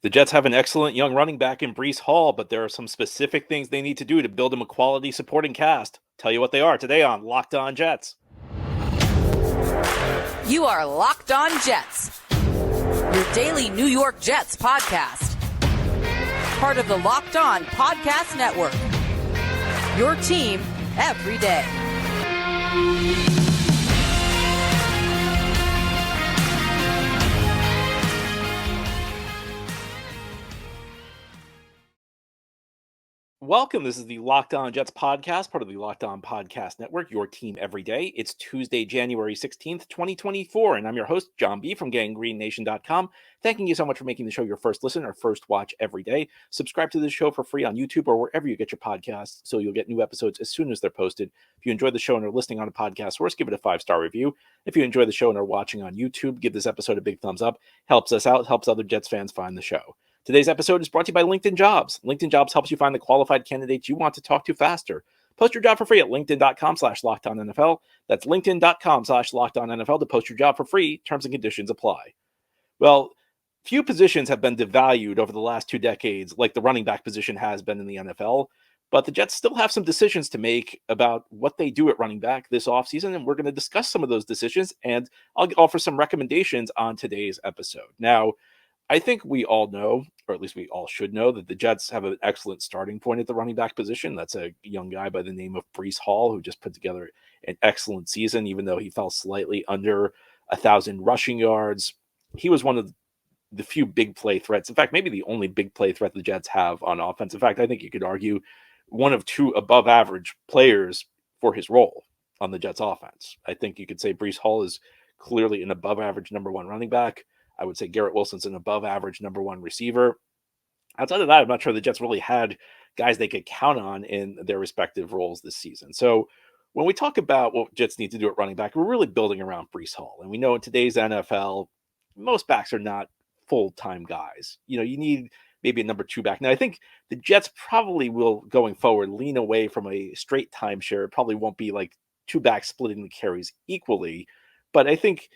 The Jets have an excellent young running back in Breece Hall, but there are some specific things they need to do to build him a quality supporting cast. Tell you what they are today on Locked On Jets. You are Locked On Jets, your daily New York Jets podcast. Part of the Locked On Podcast Network, your team every day. Welcome. This is the Locked On Jets podcast, part of the Locked On Podcast Network, your team every day. It's Tuesday, January 16th, 2024, and I'm your host, John B. from GangGreenNation.com. Thanking you so much for making the show your first listen or first watch every day. Subscribe to this show for free on YouTube or wherever you get your podcasts so you'll get new episodes as soon as they're posted. If you enjoy the show and are listening on a podcast source, give it a 5-star review. If you enjoy the show and are watching on YouTube, give this episode a big thumbs up. Helps us out, helps other Jets fans find the show. Today's episode is brought to you by LinkedIn Jobs. LinkedIn Jobs helps you find the qualified candidates you want to talk to faster. Post your job for free at linkedin.com/LockedOnNFL. That's linkedin.com/LockedOnNFL to post your job for free. Terms and conditions apply. Well, few positions have been devalued over the last 2 decades like the running back position has been in the NFL, but the Jets still have some decisions to make about what they do at running back this offseason, and we're going to discuss some of those decisions, and I'll offer some recommendations on today's episode. Now, I think we all know, or at least we all should know, that the Jets have an excellent starting point at the running back position. That's a young guy by the name of Breece Hall, who just put together an excellent season, even though he fell slightly under 1,000 rushing yards. He was one of the few big play threats. In fact, maybe the only big play threat the Jets have on offense. In fact, I think you could argue one of 2 above average players for his role on the Jets offense. I think you could say Breece Hall is clearly an above average number 1 running back. I would say Garrett Wilson's an above average number 1 receiver. Outside of that, I'm not sure the Jets really had guys they could count on in their respective roles this season. So when we talk about what Jets need to do at running back, we're really building around Breece Hall. And we know in today's NFL, most backs are not full-time guys. You need maybe a number 2 back. Now, I think the Jets probably will, going forward, lean away from a straight timeshare. It probably won't be like 2 backs splitting the carries equally. But I think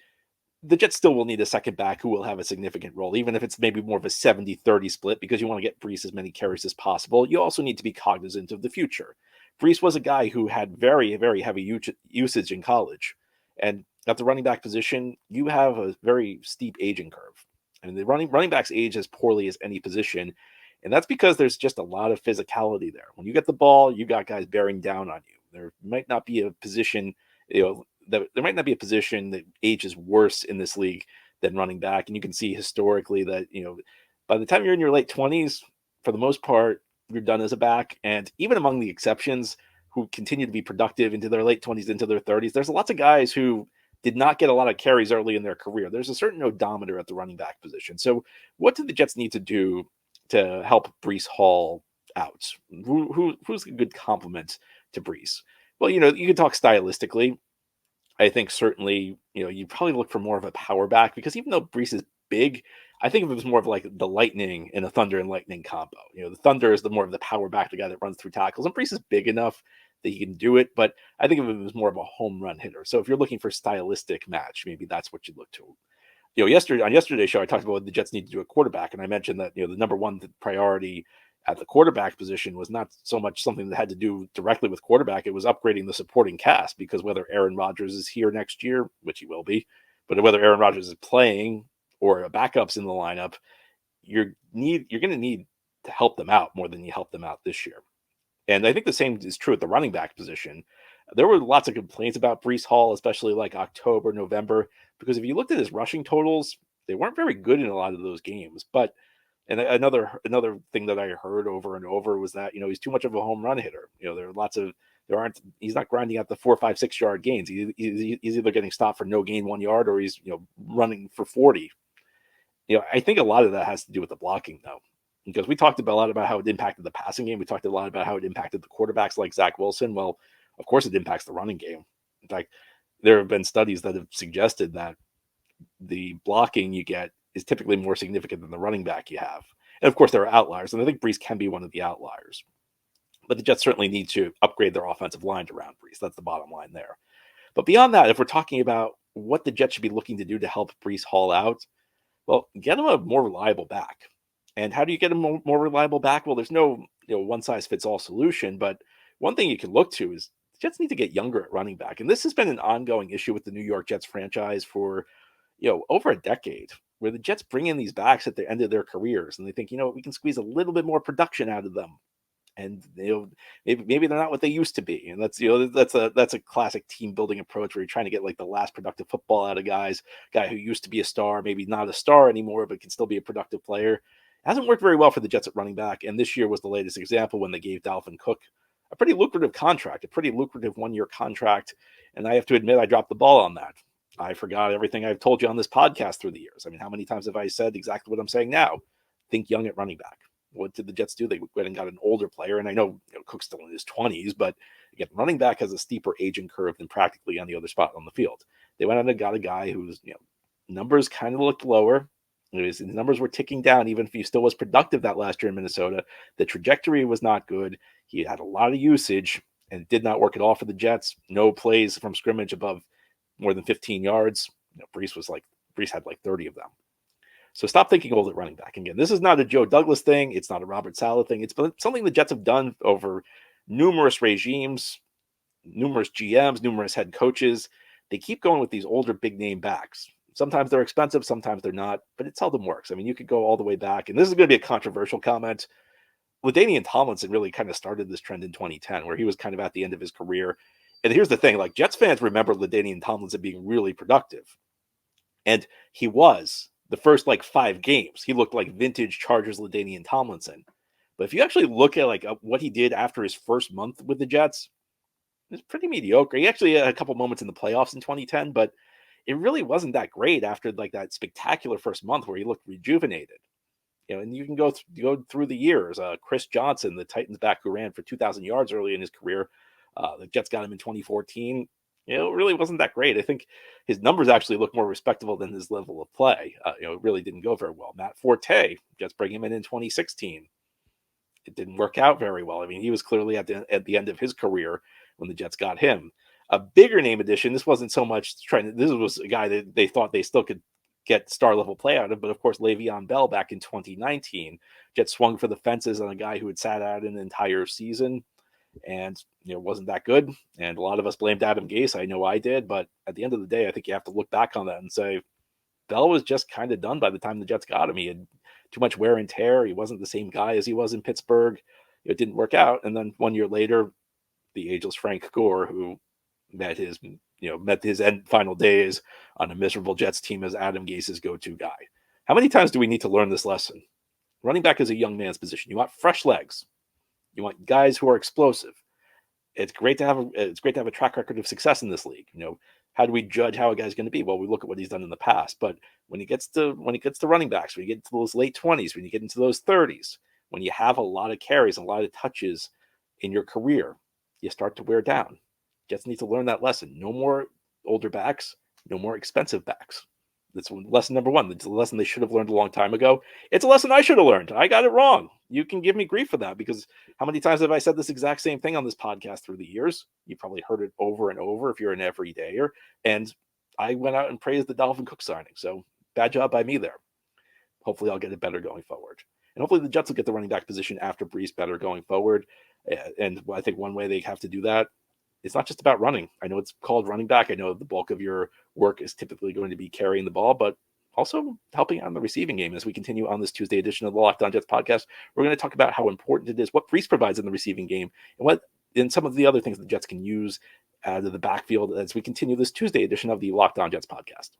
the Jets still will need a second back who will have a significant role, even if it's maybe more of a 70-30 split, because you want to get Breece as many carries as possible. You also need to be cognizant of the future. Breece was a guy who had very, very heavy usage in college. And at the running back position, you have a very steep aging curve. I mean, the running backs age as poorly as any position. And that's because there's just a lot of physicality there. When you get the ball, you got guys bearing down on you. There might not be a position, there might not be a position that ages worse in this league than running back. And you can see historically that, by the time you're in your late 20s, for the most part, you're done as a back. And even among the exceptions who continue to be productive into their late 20s, into their 30s, there's lots of guys who did not get a lot of carries early in their career. There's a certain odometer at the running back position. So what do the Jets need to do to help Breece Hall out? Who's a good complement to Breece? Well, you can talk stylistically. I think certainly, you probably look for more of a power back, because even though Breece is big, I think of it as more of like the Lightning and a Thunder and Lightning combo. The Thunder is the more of the power back, the guy that runs through tackles, and Breece is big enough that he can do it, but I think of him as more of a home run hitter. So if you're looking for stylistic match, maybe that's what you look to. On yesterday's show, I talked about what the Jets need to do at quarterback, and I mentioned that the number 1 priority at the quarterback position was not so much something that had to do directly with quarterback. It was upgrading the supporting cast, because whether Aaron Rodgers is here next year, which he will be, but whether Aaron Rodgers is playing or a backup's in the lineup, you're going to need to help them out more than you helped them out this year. And I think the same is true at the running back position. There were lots of complaints about Breece Hall, especially like October, November, because if you looked at his rushing totals, they weren't very good in a lot of those games. And another thing that I heard over and over was that, he's too much of a home run hitter. He's not grinding out the 4, 5, 6 yard gains. He's either getting stopped for no gain 1 yard, or he's, running for 40. I think a lot of that has to do with the blocking, though, because we talked a lot about how it impacted the passing game. We talked a lot about how it impacted the quarterbacks like Zach Wilson. Well, of course it impacts the running game. In fact, there have been studies that have suggested that the blocking you get is typically more significant than the running back you have. And of course, there are outliers, and I think Breece can be one of the outliers. But the Jets certainly need to upgrade their offensive line around Breece. That's the bottom line there. But beyond that, if we're talking about what the Jets should be looking to do to help Breece Hall out, well, get him a more reliable back. And how do you get a more reliable back? Well, there's no one size fits all solution, but one thing you can look to is the Jets need to get younger at running back. And this has been an ongoing issue with the New York Jets franchise for over a decade, where the Jets bring in these backs at the end of their careers and they think, we can squeeze a little bit more production out of them. And maybe they're not what they used to be, and that's a classic team building approach where you're trying to get like the last productive football out of guy who used to be a star, maybe not a star anymore, but can still be a productive player. It hasn't worked very well for the Jets at running back, and this year was the latest example when they gave Dalvin Cook a pretty lucrative contract, a pretty lucrative 1-year contract, and I have to admit I dropped the ball on that. I forgot everything I've told you on this podcast through the years. I mean, how many times have I said exactly what I'm saying now? Think young at running back. What did the Jets do? They went and got an older player, and I know, Cook's still in his 20s, but again, running back has a steeper aging curve than practically any other spot on the field. They went out and got a guy whose numbers kind of looked lower. His numbers were ticking down, even if he still was productive that last year in Minnesota. The trajectory was not good. He had a lot of usage, and it did not work at all for the Jets. No plays from scrimmage above more than 15 yards. Breece had like 30 of them. So stop thinking old at running back. Again, this is not a Joe Douglas thing. It's not a Robert Saleh thing. It's something the Jets have done over numerous regimes, numerous GMs, numerous head coaches. They keep going with these older big name backs. Sometimes they're expensive, sometimes they're not, but it seldom works. I mean, you could go all the way back, and this is going to be a controversial comment. LaDainian Tomlinson really kind of started this trend in 2010, where he was kind of at the end of his career. And here's the thing, like Jets fans remember LaDainian Tomlinson being really productive. And he was. The first 5 games, he looked like vintage Chargers LaDainian Tomlinson. But if you actually look at what he did after his first month with the Jets, it's pretty mediocre. He actually had a couple moments in the playoffs in 2010, but it really wasn't that great after that spectacular first month where he looked rejuvenated. And you can go through the years. Chris Johnson, the Titans back who ran for 2,000 yards early in his career, the Jets got him in 2014. It really wasn't that great. I think his numbers actually look more respectable than his level of play. It really didn't go very well. Matt Forte, Jets bring him in 2016. It didn't work out very well. I mean, he was clearly at the end of his career when the Jets got him. A bigger name addition. This wasn't so much this was a guy that they thought they still could get star level play out of, but of course, Le'Veon Bell back in 2019. Jets swung for the fences on a guy who had sat out an entire season. And wasn't that good. And a lot of us blamed Adam Gase. I know I did, but at the end of the day, I think you have to look back on that and say Bell was just kind of done by the time the Jets got him. He had too much wear and tear. He wasn't the same guy as he was in Pittsburgh. It didn't work out. And then 1 year later, the ageless Frank Gore, who met his final days on a miserable Jets team as Adam Gase's go-to guy. How many times do we need to learn this lesson? Running back is a young man's position. You want fresh legs. You want guys who are explosive. It's great to have a track record of success in this league. How do we judge how a guy's going to be? Well, we look at what he's done in the past. But when he gets to running backs, when you get into those late 20s, when you get into those 30s, when you have a lot of carries, a lot of touches in your career, you start to wear down. Jets need to learn that lesson. No more older backs, no more expensive backs. That's lesson number one. It's a lesson they should have learned a long time ago. It's a lesson I should have learned. I got it wrong. You can give me grief for that because how many times have I said this exact same thing on this podcast through the years? You probably heard it over and over if you're an everydayer. And I went out and praised the Dalvin Cook signing. So bad job by me there. Hopefully I'll get it better going forward. And hopefully the Jets will get the running back position after Breece better going forward. And I think one way they have to do that, it's not just about running. I know it's called running back. I know the bulk of your work is typically going to be carrying the ball, but also helping out in the receiving game. As we continue on this Tuesday edition of the Locked On Jets podcast, we're going to talk about how important it is, what Breece provides in the receiving game, and some of the other things the Jets can use out of the backfield as we continue this Tuesday edition of the Locked On Jets podcast.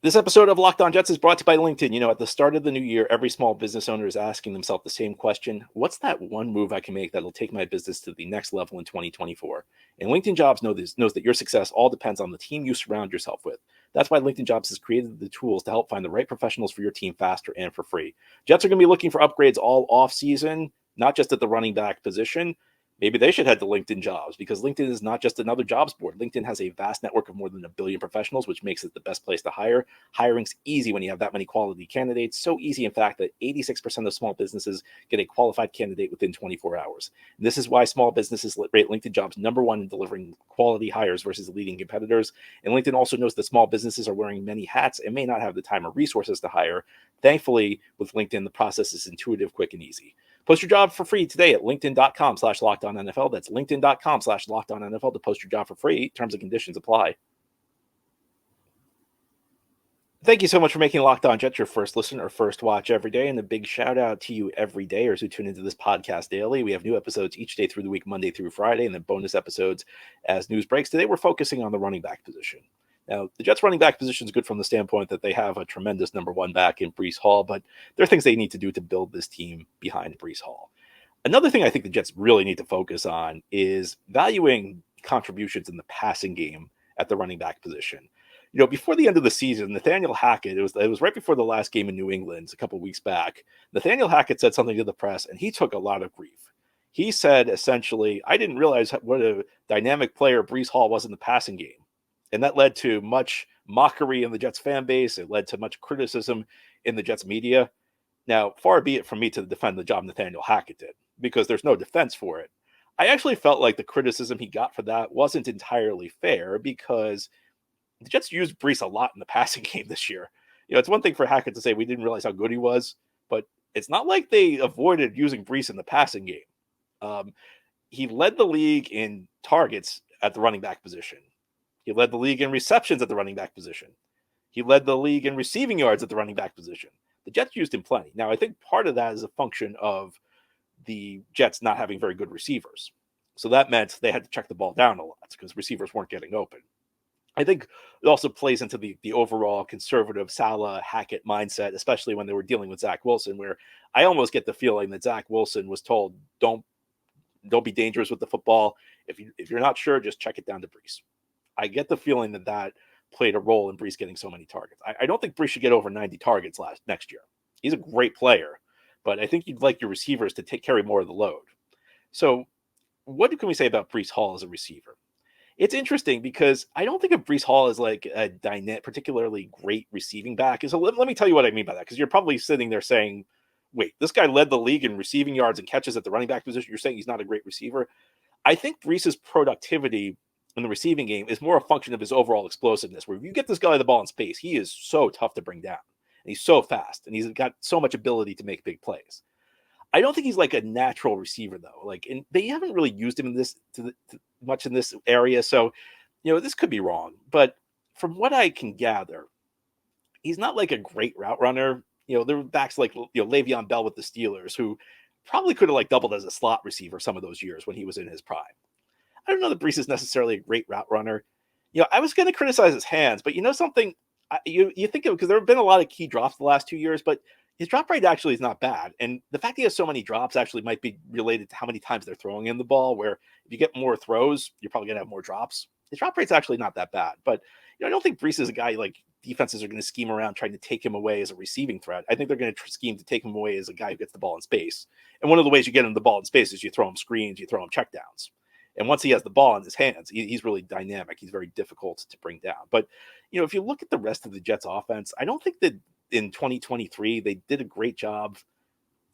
This episode of Locked On Jets is brought to you by LinkedIn. At the start of the new year, every small business owner is asking themselves the same question. What's that one move I can make that'll take my business to the next level in 2024? And LinkedIn Jobs knows that your success all depends on the team you surround yourself with. That's why LinkedIn Jobs has created the tools to help find the right professionals for your team faster and for free. Jets are going to be looking for upgrades all off season, not just at the running back position, Maybe they should head to LinkedIn Jobs, because LinkedIn is not just another jobs board. LinkedIn has a vast network of more than 1 billion professionals, which makes it the best place to hire. Hiring's easy when you have that many quality candidates. So easy, in fact, that 86% of small businesses get a qualified candidate within 24 hours. And this is why small businesses rate LinkedIn Jobs #1 in delivering quality hires versus leading competitors. And LinkedIn also knows that small businesses are wearing many hats and may not have the time or resources to hire. Thankfully, with LinkedIn, the process is intuitive, quick, and easy. Post your job for free today at linkedin.com/LockedOnNFL. That's linkedin.com/LockedOnNFL to post your job for free. Terms and conditions apply. Thank you so much for making Locked On Jets your first listen or first watch every day. And a big shout out to you everydayers who tune into this podcast daily. We have new episodes each day through the week, Monday through Friday, and then bonus episodes as news breaks. Today, we're focusing on the running back position. Now, the Jets running back position is good from the standpoint that they have a tremendous #1 back in Breece Hall, but there are things they need to do to build this team behind Breece Hall. Another thing I think the Jets really need to focus on is valuing contributions in the passing game at the running back position. Before the end of the season, Nathaniel Hackett, it was right before the last game in New England, a couple of weeks back. Nathaniel Hackett said something to the press, and he took a lot of grief. He said, essentially, I didn't realize what a dynamic player Breece Hall was in the passing game. And that led to much mockery in the Jets fan base. It led to much criticism in the Jets media. Now, far be it from me to defend the job Nathaniel Hackett did, because there's no defense for it. I actually felt like the criticism he got for that wasn't entirely fair, because the Jets used Breece a lot in the passing game this year. It's one thing for Hackett to say we didn't realize how good he was, but it's not like they avoided using Breece in the passing game. He led the league in targets at the running back position. He led the league in receptions at the running back position. He led the league in receiving yards at the running back position. The Jets used him plenty. Now, I think part of that is a function of the Jets not having very good receivers. So that meant they had to check the ball down a lot because receivers weren't getting open. I think it also plays into the overall conservative Saleh Hackett mindset, especially when they were dealing with Zach Wilson, where I almost get the feeling that Zach Wilson was told, don't be dangerous with the football. If you're not sure, just check it down to Breece. I get the feeling that played a role in Breece getting so many targets. I don't think Breece should get over 90 targets next year. He's a great player, but I think you'd like your receivers to carry more of the load. So what can we say about Breece Hall as a receiver? It's interesting because I don't think of Breece Hall as like a particularly great receiving back. So let me tell you what I mean by that, because you're probably sitting there saying, wait, this guy led the league in receiving yards and catches at the running back position. You're saying he's not a great receiver? I think Breece's productivity in the receiving game is more a function of his overall explosiveness, where if you get this guy the ball in space, he is so tough to bring down. And he's so fast, and he's got so much ability to make big plays. I don't think he's like a natural receiver, though. And they haven't really used him in this much in this area. So, this could be wrong. But from what I can gather, he's not like a great route runner. There were backs like Le'Veon Bell with the Steelers, who probably could have like doubled as a slot receiver some of those years when he was in his prime. I don't know that Breece is necessarily a great route runner. I was going to criticize his hands, but something, you think of, because there have been a lot of key drops the last 2 years, but his drop rate actually is not bad. And the fact he has so many drops actually might be related to how many times they're throwing in the ball, where if you get more throws, you're probably going to have more drops. His drop rate's actually not that bad. But I don't think Breece is a guy like defenses are going to scheme around trying to take him away as a receiving threat. I think they're going to scheme to take him away as a guy who gets the ball in space. And one of the ways you get him the ball in space is you throw him screens, you throw him checkdowns. And once he has the ball in his hands, he's really dynamic. He's very difficult to bring down. But, if you look at the rest of the Jets offense, I don't think that in 2023, they did a great job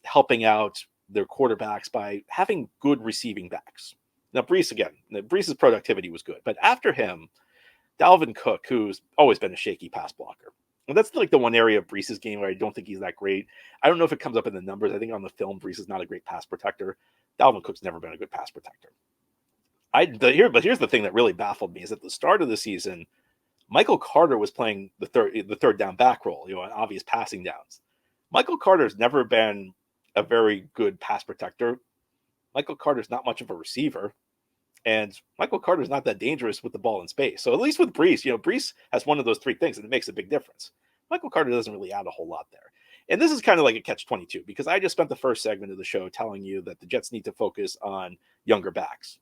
helping out their quarterbacks by having good receiving backs. Now, Breece's productivity was good. But after him, Dalvin Cook, who's always been a shaky pass blocker. And that's like the one area of Breece's game where I don't think he's that great. I don't know if it comes up in the numbers. I think on the film, Breece is not a great pass protector. Dalvin Cook's never been a good pass protector. But here's the thing that really baffled me is at the start of the season, Michael Carter was playing the third down back role, on obvious passing downs. Michael Carter's never been a very good pass protector. Michael Carter's not much of a receiver, and Michael Carter's not that dangerous with the ball in space. So at least with Breece, Breece has one of those three things, and it makes a big difference. Michael Carter doesn't really add a whole lot there. And this is kind of like a catch-22, because I just spent the first segment of the show telling you that the Jets need to focus on younger backs.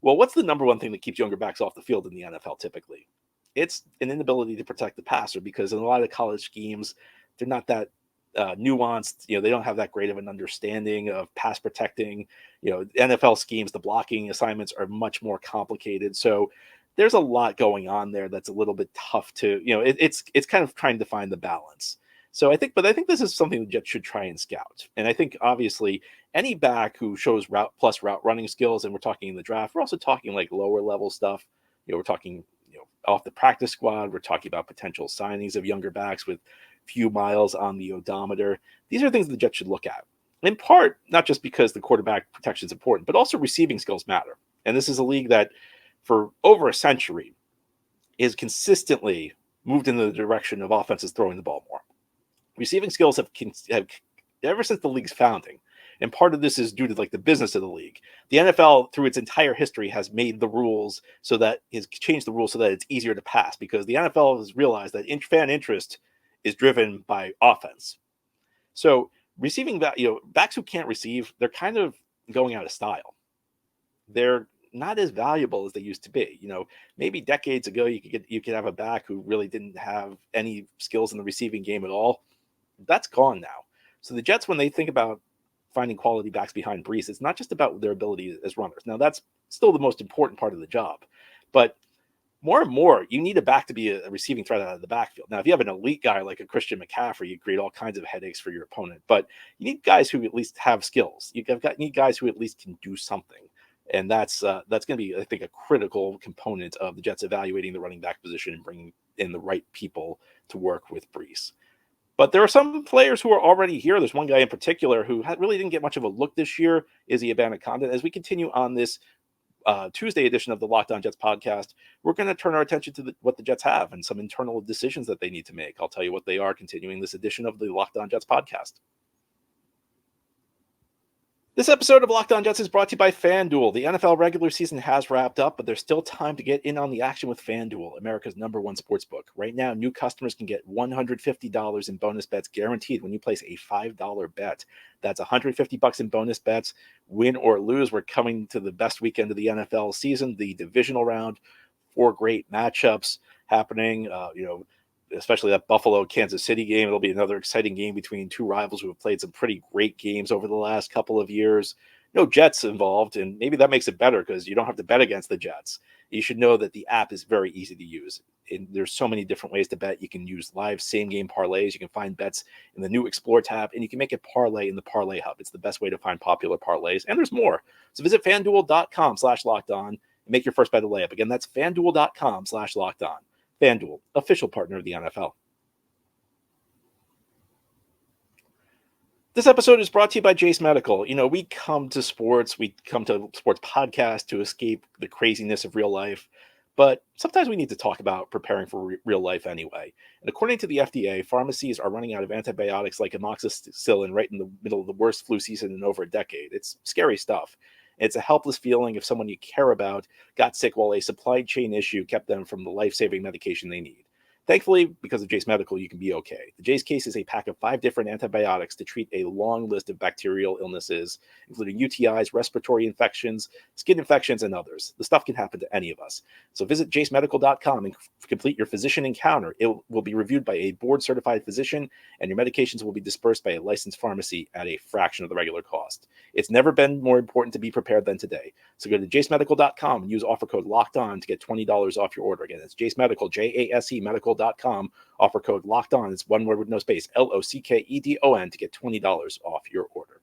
Well, what's the number one thing that keeps younger backs off the field in the NFL typically? It's an inability to protect the passer, because in a lot of college schemes, they're not that nuanced. They don't have that great of an understanding of pass protecting. NFL schemes, the blocking assignments are much more complicated. So there's a lot going on there that's a little bit tough to, it's kind of trying to find the balance. So I think this is something the Jets should try and scout. And I think obviously any back who shows route running skills, and we're talking in the draft, we're also talking like lower level stuff. We're talking, off the practice squad. We're talking about potential signings of younger backs with few miles on the odometer. These are things the Jets should look at. In part, not just because the quarterback protection is important, but also receiving skills matter. And this is a league that for over a century is consistently moved in the direction of offenses throwing the ball more. Receiving skills have ever since the league's founding. And part of this is due to like the business of the league. The NFL, through its entire history, has made the rules changed the rules so that it's easier to pass, because the NFL has realized that fan interest is driven by offense. So receiving backs who can't receive, they're kind of going out of style. They're not as valuable as they used to be. Maybe decades ago you could have a back who really didn't have any skills in the receiving game at all. That's gone now. So the Jets, when they think about finding quality backs behind Breece, it's not just about their ability as runners. Now, that's still the most important part of the job. But more and more, you need a back to be a receiving threat out of the backfield. Now, if you have an elite guy like a Christian McCaffrey, you create all kinds of headaches for your opponent. But you need guys who at least have skills. You need guys who at least can do something. And that's going to be, I think, a critical component of the Jets evaluating the running back position and bringing in the right people to work with Breece. But there are some players who are already here. There's one guy in particular who really didn't get much of a look this year, Izzy Abanikanda. As we continue on this Tuesday edition of the Locked On Jets podcast, we're going to turn our attention to what the Jets have and some internal decisions that they need to make. I'll tell you what they are continuing this edition of the Locked On Jets podcast. This episode of Locked On Jets is brought to you by FanDuel. The NFL regular season has wrapped up, but there's still time to get in on the action with FanDuel, America's #1 sportsbook. Right now, new customers can get $150 in bonus bets guaranteed when you place a $5 bet. That's $150 in bonus bets, win or lose. We're coming to the best weekend of the NFL season, the divisional round. 4 great matchups happening. Especially that Buffalo-Kansas City game. It'll be another exciting game between two rivals who have played some pretty great games over the last couple of years. No Jets involved, and maybe that makes it better because you don't have to bet against the Jets. You should know that the app is very easy to use. And there's so many different ways to bet. You can use live same-game parlays. You can find bets in the new Explore tab, and you can make a parlay in the Parlay Hub. It's the best way to find popular parlays, and there's more. So visit FanDuel.com/lockedon and make your first bet a layup. Again, that's FanDuel.com/lockedon. FanDuel, official partner of the NFL. This episode is brought to you by Jase Medical. We come to sports podcasts to escape the craziness of real life, but sometimes we need to talk about preparing for real life anyway. And according to the FDA, pharmacies are running out of antibiotics like amoxicillin right in the middle of the worst flu season in over a decade. It's scary stuff. It's a helpless feeling if someone you care about got sick while a supply chain issue kept them from the life-saving medication they need. Thankfully, because of Jase Medical, you can be okay. The Jase case is a pack of 5 different antibiotics to treat a long list of bacterial illnesses, including UTIs, respiratory infections, skin infections, and others. The stuff can happen to any of us. So visit jasemedical.com and complete your physician encounter. It will be reviewed by a board-certified physician, and your medications will be dispersed by a licensed pharmacy at a fraction of the regular cost. It's never been more important to be prepared than today. So go to jasemedical.com and use offer code LOCKEDON to get $20 off your order. Again, it's Jase Medical, JASE Medical.com. Offer code locked on. It's one word with no space. LOCKEDON to get $20 off your order.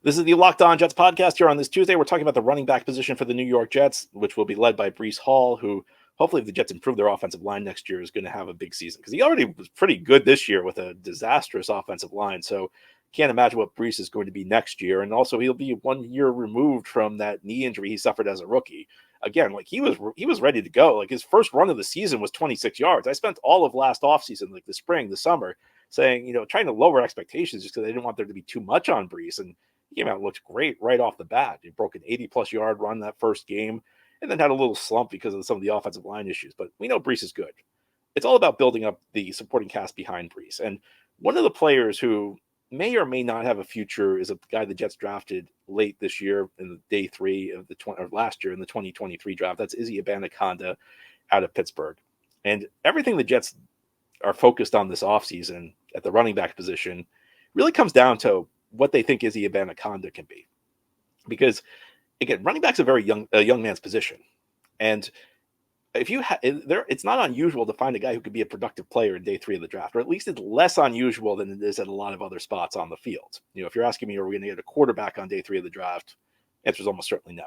This is the Locked On Jets podcast here on this Tuesday. We're talking about the running back position for the New York Jets, which will be led by Breece Hall, who hopefully if the Jets improve their offensive line next year is going to have a big season because he already was pretty good this year with a disastrous offensive line. So can't imagine what Breece is going to be next year. And also he'll be 1 year removed from that knee injury he suffered as a rookie. Again, like he was ready to go. Like his first run of the season was 26 yards. I spent all of last offseason, like the spring, the summer, saying, trying to lower expectations just because I didn't want there to be too much on Breece. And he came out and looked great right off the bat. He broke an 80-plus yard run that first game and then had a little slump because of some of the offensive line issues. But we know Breece is good. It's all about building up the supporting cast behind Breece. And one of the players who may or may not have a future is a guy the Jets drafted late this year in the day 3 of last year in the 2023 draft. That's Izzy Abanikanda out of Pittsburgh. And everything the Jets are focused on this offseason at the running back position really comes down to what they think Izzy Abanikanda can be. Because again, running back's a young man's position. And if you it's not unusual to find a guy who could be a productive player in day 3 of the draft, or at least it's less unusual than it is at a lot of other spots on the field. If you're asking me, are we going to get a quarterback on day 3 of the draft? The answer is almost certainly no.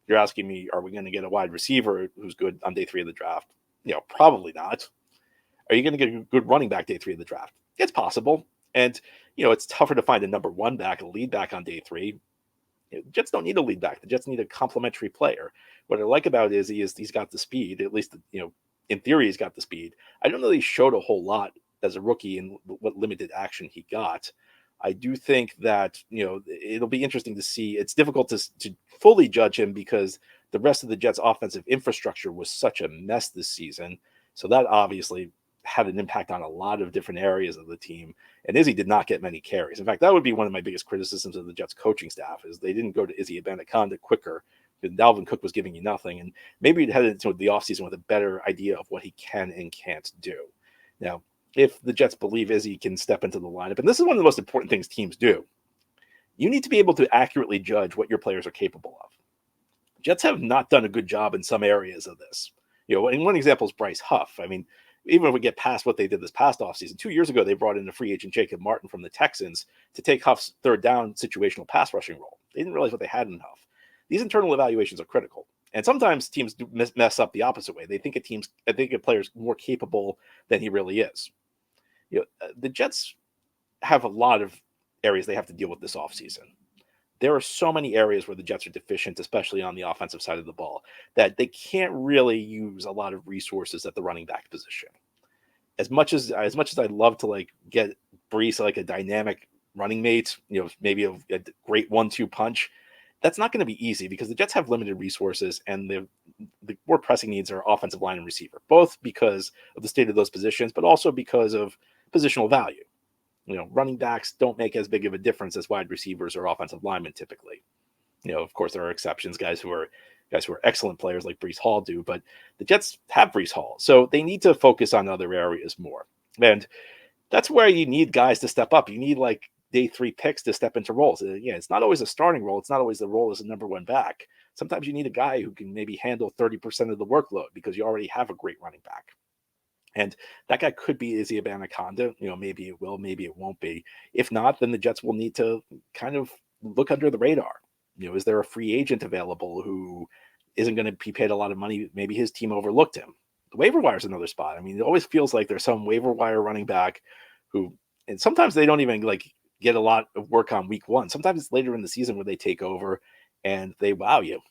If you're asking me, are we going to get a wide receiver who's good on day 3 of the draft? Probably not. Are you going to get a good running back day 3 of the draft? It's possible. And, it's tougher to find a number 1 back, a lead back on day 3. The Jets don't need a lead back. The Jets need a complementary player. What I like about Izzy is he's got the speed, at least, in theory, he's got the speed. I don't know that he showed a whole lot as a rookie in what limited action he got. I do think that, it'll be interesting to see. It's difficult to fully judge him because the rest of the Jets' offensive infrastructure was such a mess this season. So that obviously had an impact on a lot of different areas of the team. And Izzy did not get many carries. In fact, that would be one of my biggest criticisms of the Jets coaching staff is they didn't go to Izzy Abanikanda quicker. Dalvin Cook was giving you nothing. And maybe it headed into the offseason with a better idea of what he can and can't do. Now, if the Jets believe Izzy can step into the lineup, and this is one of the most important things teams do, you need to be able to accurately judge what your players are capable of. Jets have not done a good job in some areas of this. And one example is Bryce Huff. I mean, even if we get past what they did this past offseason, 2 years ago, they brought in a free agent Jacob Martin from the Texans to take Huff's third down situational pass rushing role. They didn't realize what they had in Huff. These internal evaluations are critical. And sometimes teams do mess up the opposite way. They think a player's more capable than he really is. The Jets have a lot of areas they have to deal with this offseason. There are so many areas where the Jets are deficient, especially on the offensive side of the ball, that they can't really use a lot of resources at the running back position. As much as I'd love to get Breece a dynamic running mate, maybe a great 1-2 punch, that's not going to be easy because the Jets have limited resources and the more pressing needs are offensive line and receiver, both because of the state of those positions, but also because of positional value. Running backs don't make as big of a difference as wide receivers or offensive linemen typically. Of course, there are exceptions, guys who are excellent players like Breece Hall do, but the Jets have Breece Hall, so they need to focus on other areas more. And that's where you need guys to step up. You need day 3 picks to step into roles. It's not always a starting role. It's not always the role as a number 1 back. Sometimes you need a guy who can maybe handle 30% of the workload because you already have a great running back. And that guy could be Izzy Abanikanda. Maybe it will, maybe it won't be. If not, then the Jets will need to kind of look under the radar. Is there a free agent available who isn't going to be paid a lot of money? Maybe his team overlooked him. The waiver wire is another spot. I mean, it always feels like there's some waiver wire running back who, and sometimes they don't even get a lot of work on week 1. Sometimes it's later in the season where they take over and they wow you.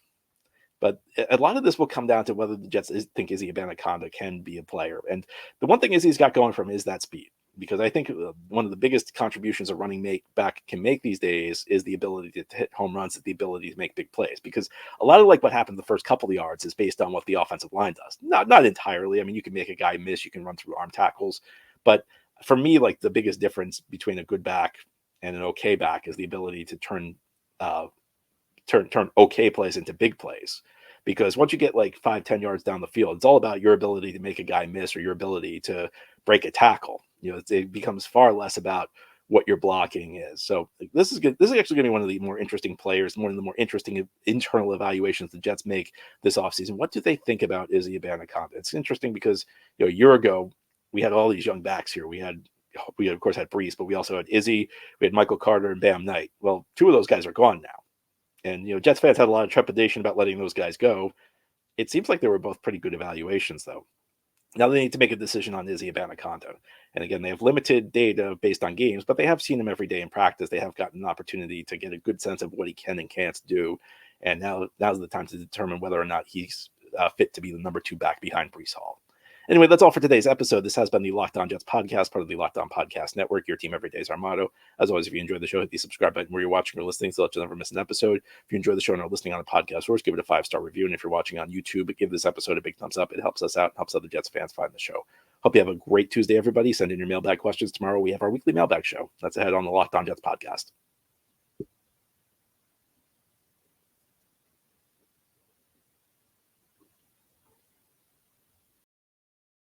But a lot of this will come down to whether the Jets think Izzy Abanikanda can be a player. And the one thing Izzy's got going for him is that speed. Because I think one of the biggest contributions a running back can make these days is the ability to hit home runs, the ability to make big plays. Because a lot of what happened the first couple of yards is based on what the offensive line does. Not entirely. I mean, you can make a guy miss, you can run through arm tackles. But for me, the biggest difference between a good back and an okay back is the ability to turn okay plays into big plays. Because once you get 5-10 yards down the field, it's all about your ability to make a guy miss or your ability to break a tackle. It becomes far less about what your blocking is. So this is good. This is actually going to be one of the more interesting players, one of the more interesting internal evaluations the Jets make this offseason. What do they think about Izzy Abanikanda? It's interesting because a year ago we had all these young backs here. We of course had Breece, but we also had Izzy, we had Michael Carter and Bam Knight. Well, 2 of those guys are gone now. And, Jets fans had a lot of trepidation about letting those guys go. It seems like they were both pretty good evaluations, though. Now they need to make a decision on Izzy Abanikanda. And again, they have limited data based on games, but they have seen him every day in practice. They have gotten an opportunity to get a good sense of what he can and can't do. And now's the time to determine whether or not he's fit to be the number 2 back behind Breece Hall. Anyway, that's all for today's episode. This has been the Locked On Jets podcast, part of the Locked On Podcast Network. Your team every day is our motto. As always, if you enjoy the show, hit the subscribe button where you're watching or listening so that you'll never miss an episode. If you enjoy the show and are listening on a podcast source, give it a 5-star review. And if you're watching on YouTube, give this episode a big thumbs up. It helps us out and helps other Jets fans find the show. Hope you have a great Tuesday, everybody. Send in your mailbag questions. Tomorrow we have our weekly mailbag show. That's ahead on the Locked On Jets podcast.